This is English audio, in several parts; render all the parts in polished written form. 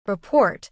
Report: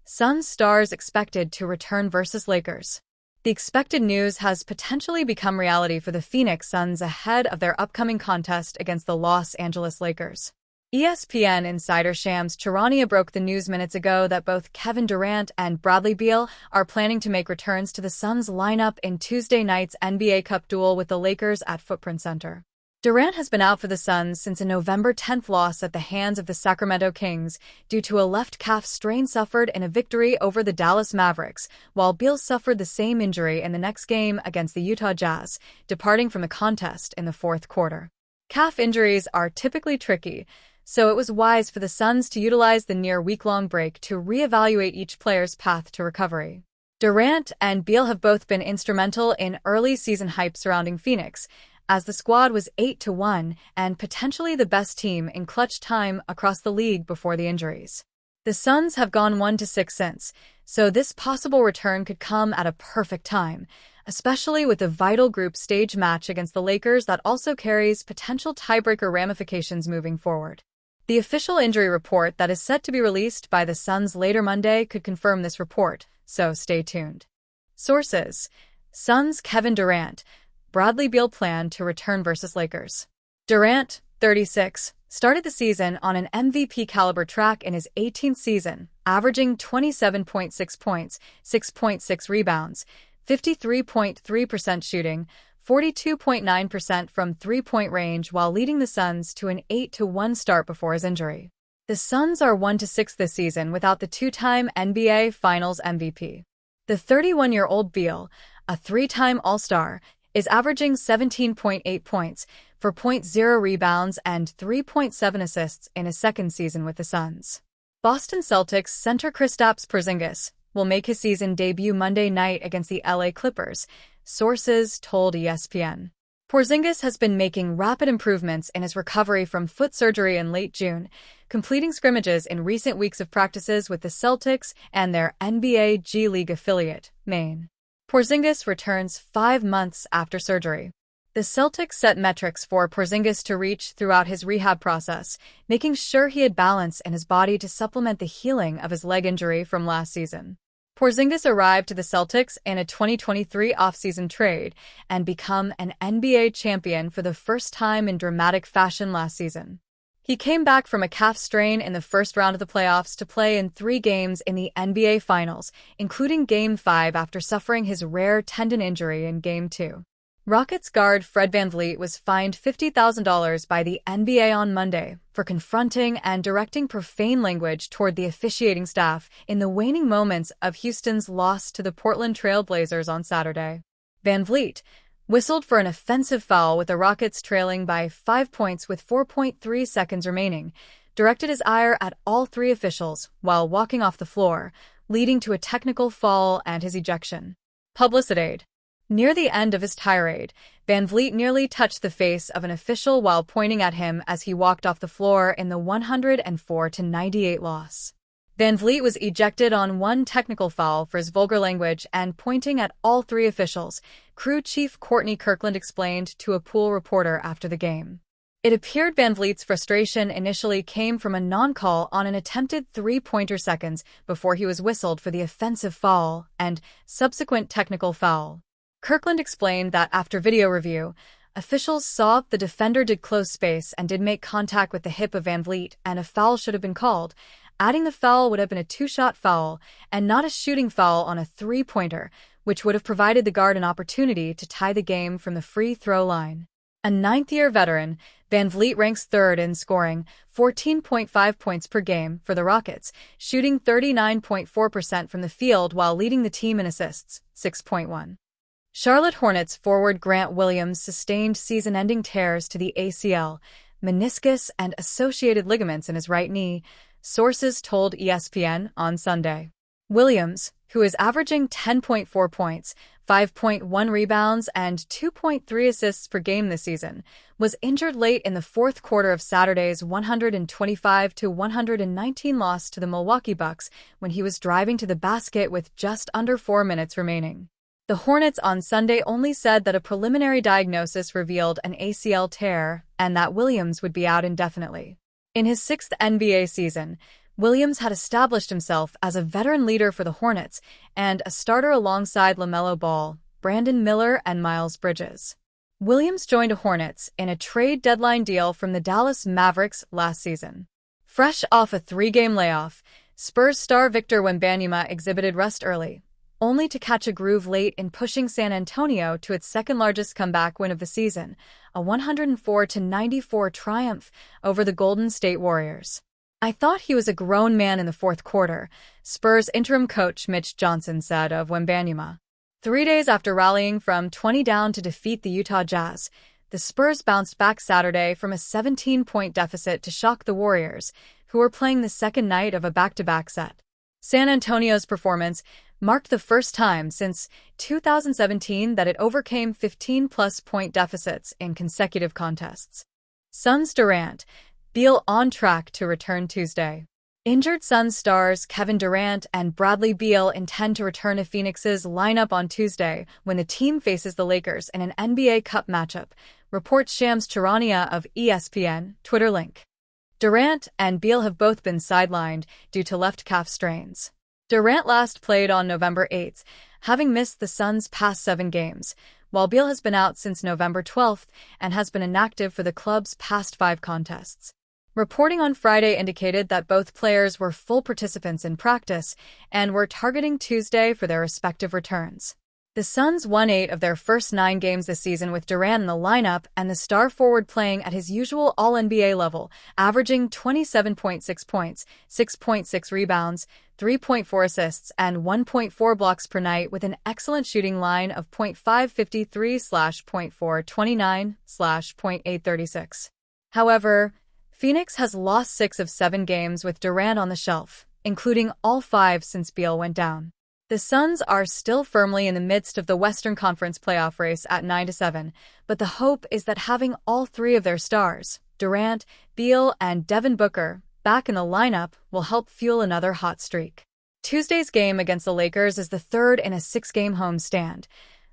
Suns stars expected to return versus Lakers. The expected news has potentially become reality for the Phoenix Suns ahead of their upcoming contest against the Los Angeles Lakers. ESPN insider Shams Charania broke the news minutes ago that both Kevin Durant and Bradley Beal are planning to make returns to the Suns lineup in Tuesday night's NBA Cup duel with the Lakers at Footprint Center. Durant has been out for the Suns since a November 10th loss at the hands of the Sacramento Kings due to a left calf strain suffered in a victory over the Dallas Mavericks, while Beal suffered the same injury in the next game against the Utah Jazz, departing from the contest in the fourth quarter. Calf injuries are typically tricky, so it was wise for the Suns to utilize the near week-long break to reevaluate each player's path to recovery. Durant and Beal have both been instrumental in early season hype surrounding Phoenix, as the squad was 8-1 and potentially the best team in clutch time across the league before the injuries. The Suns have gone 1-6 since, so this possible return could come at a perfect time, especially with the vital group stage match against the Lakers that also carries potential tiebreaker ramifications moving forward. The official injury report that is set to be released by the Suns later Monday could confirm this report, so stay tuned. Sources: Suns Kevin Durant, Bradley Beal plan to return versus Lakers. Durant, 36, started the season on an MVP-caliber track in his 18th season, averaging 27.6 points, 6.6 rebounds, 53.3% shooting, 42.9% from three-point range while leading the Suns to an 8-1 start before his injury. The Suns are 1-6 this season without the two-time NBA Finals MVP. The 31-year-old Beal, a three-time All-Star, is averaging 17.8 points, 4.0 rebounds, and 3.7 assists in his second season with the Suns. Boston Celtics center Kristaps Porzingis will make his season debut Monday night against the LA Clippers, sources told ESPN. Porzingis has been making rapid improvements in his recovery from foot surgery in late June, completing scrimmages in recent weeks of practices with the Celtics and their NBA G League affiliate, Maine. Porzingis returns 5 months after surgery. The Celtics set metrics for Porzingis to reach throughout his rehab process, making sure he had balance in his body to supplement the healing of his leg injury from last season. Porzingis arrived to the Celtics in a 2023 offseason trade and became an NBA champion for the first time in dramatic fashion last season. He came back from a calf strain in the first round of the playoffs to play in 3 games in the NBA Finals, including Game 5 after suffering his rare tendon injury in Game 2. Rockets guard Fred VanVleet was fined $50,000 by the NBA on Monday for confronting and directing profane language toward the officiating staff in the waning moments of Houston's loss to the Portland Trail Blazers on Saturday. VanVleet whistled for an offensive foul with the Rockets trailing by 5 points with 4.3 seconds remaining, directed his ire at all 3 officials while walking off the floor, leading to a technical foul and his ejection. Publicitaid. Near the end of his tirade, VanVleet nearly touched the face of an official while pointing at him as he walked off the floor in the 104-98 loss. VanVleet was ejected on 1 technical foul for his vulgar language and pointing at all 3 officials, crew chief Courtney Kirkland explained to a Pool reporter after the game. It appeared VanVleet's frustration initially came from a non-call on an attempted 3-pointer seconds before he was whistled for the offensive foul and subsequent technical foul. Kirkland explained that after video review, officials saw the defender did close space and did make contact with the hip of VanVleet and a foul should have been called, adding the foul would have been a 2-shot foul and not a shooting foul on a 3-pointer, which would have provided the guard an opportunity to tie the game from the free throw line. A 9th-year veteran, VanVleet ranks 3rd in scoring, 14.5 points per game for the Rockets, shooting 39.4% from the field while leading the team in assists, 6.1. Charlotte Hornets forward Grant Williams sustained season-ending tears to the ACL, meniscus, and associated ligaments in his right knee, sources told ESPN on Sunday. Williams, who is averaging 10.4 points, 5.1 rebounds, and 2.3 assists per game this season, was injured late in the fourth quarter of Saturday's 125-119 loss to the Milwaukee Bucks when he was driving to the basket with just under 4 minutes remaining. The Hornets on Sunday only said that a preliminary diagnosis revealed an ACL tear and that Williams would be out indefinitely. In his 6th NBA season, Williams had established himself as a veteran leader for the Hornets and a starter alongside LaMelo Ball, Brandon Miller, and Miles Bridges. Williams joined the Hornets in a trade deadline deal from the Dallas Mavericks last season. Fresh off a 3-game layoff, Spurs star Victor Wembanyama exhibited rust early, only to catch a groove late in pushing San Antonio to its second-largest comeback win of the season, a 104-94 triumph over the Golden State Warriors. "I thought he was a grown man in the fourth quarter," Spurs interim coach Mitch Johnson said of Wembanyama. 3 days after rallying from 20 down to defeat the Utah Jazz, the Spurs bounced back Saturday from a 17-point deficit to shock the Warriors, who were playing the second night of a back-to-back set. San Antonio's performance marked the first time since 2017 that it overcame 15-plus point deficits in consecutive contests. Suns Durant, Beal on track to return Tuesday. Injured Suns stars Kevin Durant and Bradley Beal intend to return to Phoenix's lineup on Tuesday when the team faces the Lakers in an NBA Cup matchup, reports Shams Charania of ESPN, Twitter link. Durant and Beal have both been sidelined due to left calf strains. Durant last played on November 8, having missed the Suns' past 7 games, while Beal has been out since November 12 and has been inactive for the club's past 5 contests. Reporting on Friday indicated that both players were full participants in practice and were targeting Tuesday for their respective returns. The Suns won 8 of their first 9 games this season with Durant in the lineup and the star forward playing at his usual All-NBA level, averaging 27.6 points, 6.6 rebounds, 3.4 assists, and 1.4 blocks per night with an excellent shooting line of .553/.429/.836. However, Phoenix has lost 6 of 7 games with Durant on the shelf, including all 5 since Beal went down. The Suns are still firmly in the midst of the Western Conference playoff race at 9-7, but the hope is that having all 3 of their stars, Durant, Beal, and Devin Booker, back in the lineup will help fuel another hot streak. Tuesday's game against the Lakers is the third in a 6-game homestand.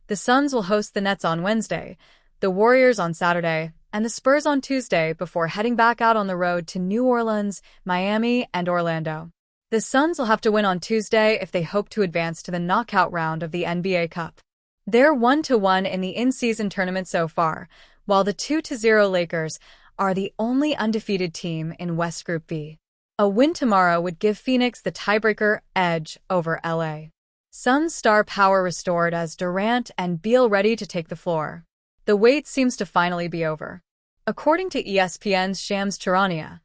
The Suns will host the Nets on Wednesday, the Warriors on Saturday, and the Spurs on Tuesday before heading back out on the road to New Orleans, Miami, and Orlando. The Suns will have to win on Tuesday if they hope to advance to the knockout round of the NBA Cup. They're 1-1 in the in-season tournament so far, while the 2-0 Lakers are the only undefeated team in West Group B. A win tomorrow would give Phoenix the tiebreaker edge over LA. Suns star power restored as Durant and Beal ready to take the floor. The wait seems to finally be over. According to ESPN's Shams Charania,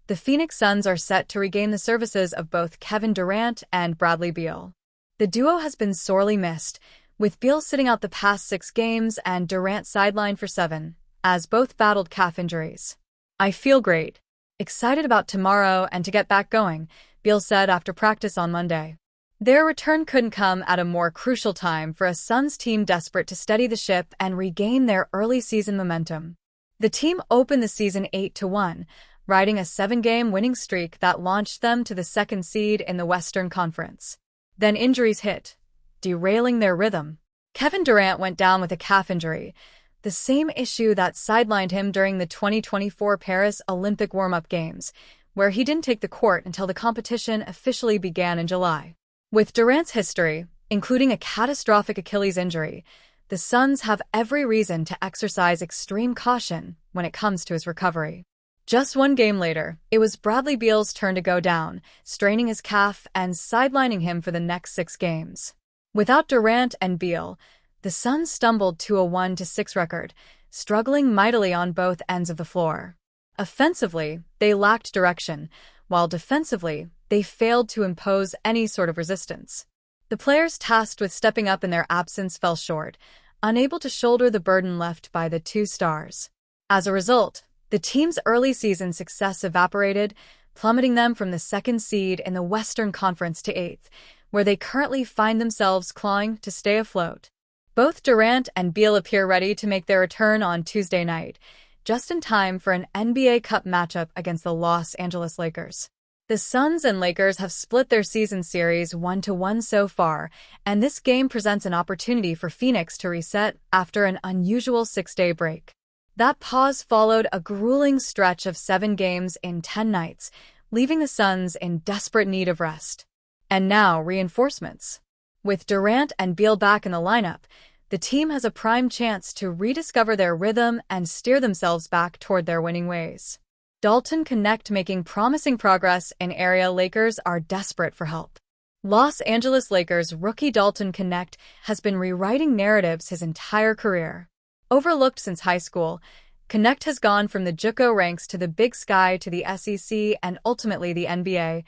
the Phoenix Suns are set to regain the services of both Kevin Durant and Bradley Beal. The duo has been sorely missed, with Beal sitting out the past 6 games and Durant sidelined for 7, as both battled calf injuries. "I feel great. Excited about tomorrow and to get back going," Beal said after practice on Monday. Their return couldn't come at a more crucial time for a Suns team desperate to steady the ship and regain their early season momentum. The team opened the season 8-1, riding a 7-game winning streak that launched them to the 2nd seed in the Western Conference. Then injuries hit, derailing their rhythm. Kevin Durant went down with a calf injury, the same issue that sidelined him during the 2024 Paris Olympic warm-up games, where he didn't take the court until the competition officially began in July. With Durant's history, including a catastrophic Achilles injury, the Suns have every reason to exercise extreme caution when it comes to his recovery. Just 1 game later, it was Bradley Beal's turn to go down, straining his calf and sidelining him for the next 6 games. Without Durant and Beal, the Suns stumbled to a 1-6 record, struggling mightily on both ends of the floor. Offensively, they lacked direction, while defensively, they failed to impose any sort of resistance. The players tasked with stepping up in their absence fell short, unable to shoulder the burden left by the 2 stars. As a result, the team's early season success evaporated, plummeting them from the 2nd seed in the Western Conference to 8th, where they currently find themselves clawing to stay afloat. Both Durant and Beal appear ready to make their return on Tuesday night, just in time for an NBA Cup matchup against the Los Angeles Lakers. The Suns and Lakers have split their season series 1-1 so far, and this game presents an opportunity for Phoenix to reset after an unusual 6-day break. That pause followed a grueling stretch of 7 games in 10 nights, leaving the Suns in desperate need of rest. And now, reinforcements. With Durant and Beal back in the lineup, the team has a prime chance to rediscover their rhythm and steer themselves back toward their winning ways. Dalton Knecht making promising progress in area Lakers are desperate for help. Los Angeles Lakers rookie Dalton Knecht has been rewriting narratives his entire career. Overlooked since high school, Knecht has gone from the JUCO ranks to the Big Sky to the SEC and ultimately the NBA,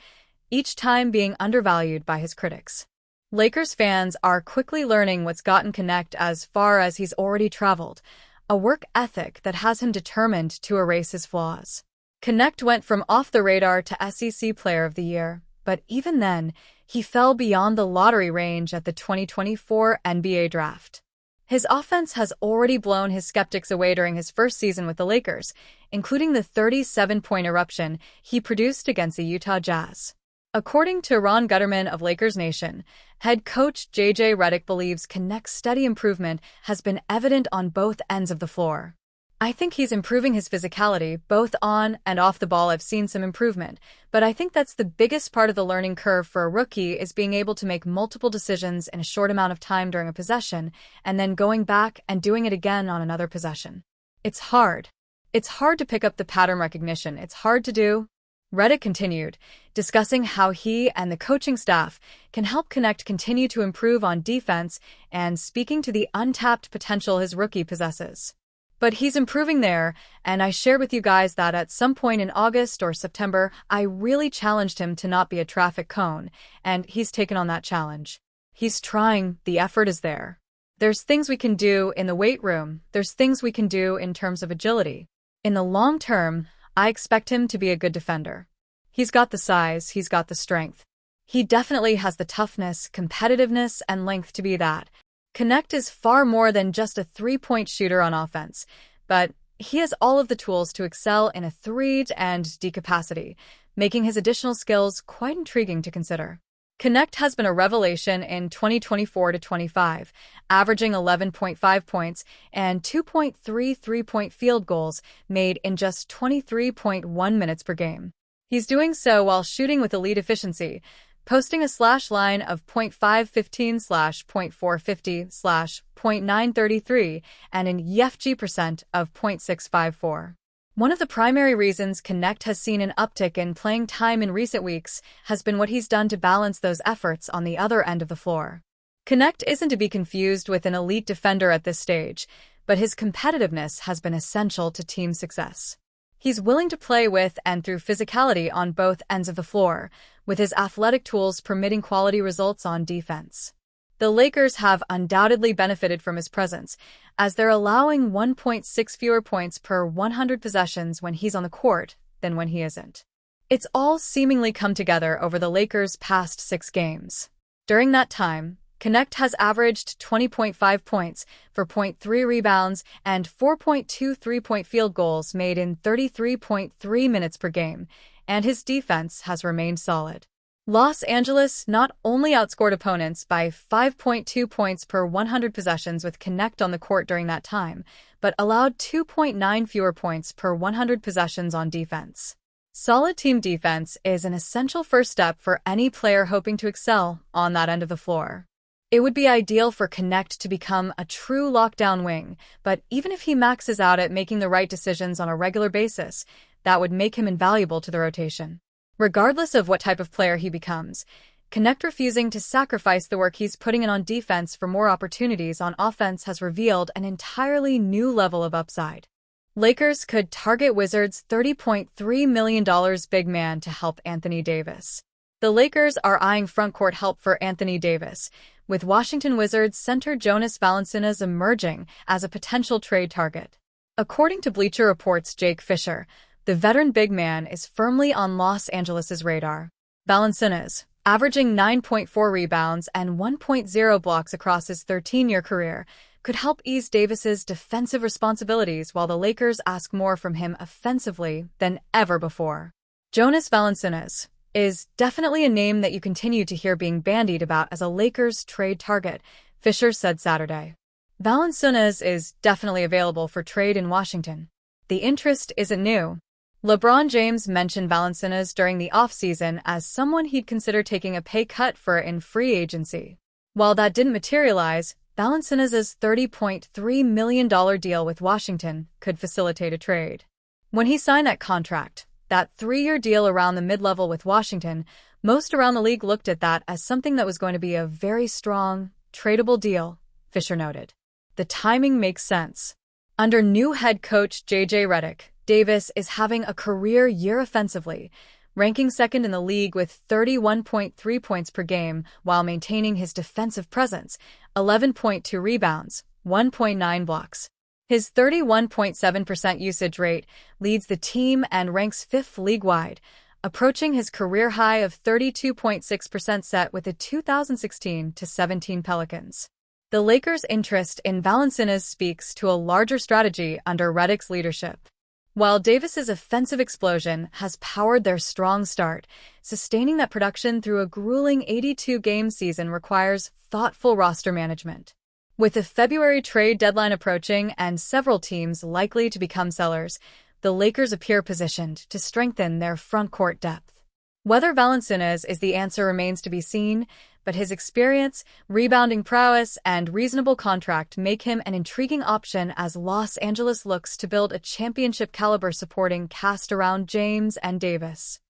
each time being undervalued by his critics. Lakers fans are quickly learning what's gotten Knecht as far as he's already traveled, a work ethic that has him determined to erase his flaws. Knecht went from off the radar to SEC Player of the Year, but even then, he fell beyond the lottery range at the 2024 NBA Draft. His offense has already blown his skeptics away during his first season with the Lakers, including the 37-point eruption he produced against the Utah Jazz. According to Ron Gutterman of Lakers Nation, head coach J.J. Redick believes Knecht's steady improvement has been evident on both ends of the floor. I think he's improving his physicality, both on and off the ball. I've seen some improvement, but I think that's the biggest part of the learning curve for a rookie is being able to make multiple decisions in a short amount of time during a possession and then going back and doing it again on another possession. It's hard. It's hard to pick up the pattern recognition. It's hard to do. Redick continued, discussing how he and the coaching staff can help Knecht continue to improve on defense and speaking to the untapped potential his rookie possesses. But he's improving there, and I shared with you guys that at some point in August or September, I really challenged him to not be a traffic cone, and he's taken on that challenge. He's trying, the effort is there. There's things we can do in the weight room, there's things we can do in terms of agility. In the long term, I expect him to be a good defender. He's got the size, he's got the strength. He definitely has the toughness, competitiveness, and length to be that. Knecht is far more than just a three-point shooter on offense, but he has all of the tools to excel in a 3 and D capacity, making his additional skills quite intriguing to consider. Knecht has been a revelation in 2024-25, averaging 11.5 points and 2.3 three-point field goals made in just 23.1 minutes per game. He's doing so while shooting with elite efficiency, posting a slash line of .515/.450/.933 and an EFG% of .654. One of the primary reasons Knecht has seen an uptick in playing time in recent weeks has been what he's done to balance those efforts on the other end of the floor. Knecht isn't to be confused with an elite defender at this stage, but his competitiveness has been essential to team success. He's willing to play with and through physicality on both ends of the floor, with his athletic tools permitting quality results on defense. The Lakers have undoubtedly benefited from his presence, as they're allowing 1.6 fewer points per 100 possessions when he's on the court than when he isn't. It's all seemingly come together over the Lakers' past 6 games. During that time, Knecht has averaged 20.5 points for 0.3 rebounds and 4.2 three-point field goals made in 33.3 minutes per game, and his defense has remained solid. Los Angeles not only outscored opponents by 5.2 points per 100 possessions with Knecht on the court during that time, but allowed 2.9 fewer points per 100 possessions on defense. Solid team defense is an essential first step for any player hoping to excel on that end of the floor. It would be ideal for Knecht to become a true lockdown wing, but even if he maxes out at making the right decisions on a regular basis, that would make him invaluable to the rotation. Regardless of what type of player he becomes, Knecht refusing to sacrifice the work he's putting in on defense for more opportunities on offense has revealed an entirely new level of upside. Lakers could target Wizards' $30.3 million big man to help Anthony Davis. The Lakers are eyeing frontcourt help for Anthony Davis, with Washington Wizards center Jonas Valanciunas emerging as a potential trade target. According to Bleacher Report's Jake Fisher, the veteran big man is firmly on Los Angeles' radar. Valanciunas, averaging 9.4 rebounds and 1.0 blocks across his 13-year career, could help ease Davis's defensive responsibilities while the Lakers ask more from him offensively than ever before. Jonas Valanciunas is definitely a name that you continue to hear being bandied about as a Lakers trade target, Fisher said Saturday. Valanciunas is definitely available for trade in Washington. The interest isn't new. LeBron James mentioned Valanciunas during the offseason as someone he'd consider taking a pay cut for in free agency. While that didn't materialize, Valanciunas' $30.3 million deal with Washington could facilitate a trade. When he signed that contract, that 3-year deal around the mid-level with Washington, most around the league looked at that as something that was going to be a very strong, tradable deal, Fisher noted. The timing makes sense. Under new head coach J.J. Redick, Davis is having a career year offensively, ranking second in the league with 31.3 points per game while maintaining his defensive presence, 11.2 rebounds, 1.9 blocks. His 31.7% usage rate leads the team and ranks 5th league-wide, approaching his career high of 32.6% set with the 2016-17 Pelicans. The Lakers' interest in Valanciunas speaks to a larger strategy under Redick's leadership. While Davis's offensive explosion has powered their strong start, sustaining that production through a grueling 82-game season requires thoughtful roster management. With the February trade deadline approaching and several teams likely to become sellers, the Lakers appear positioned to strengthen their frontcourt depth. Whether Valanciunas is the answer remains to be seen, but his experience, rebounding prowess, and reasonable contract make him an intriguing option as Los Angeles looks to build a championship-caliber supporting cast around James and Davis.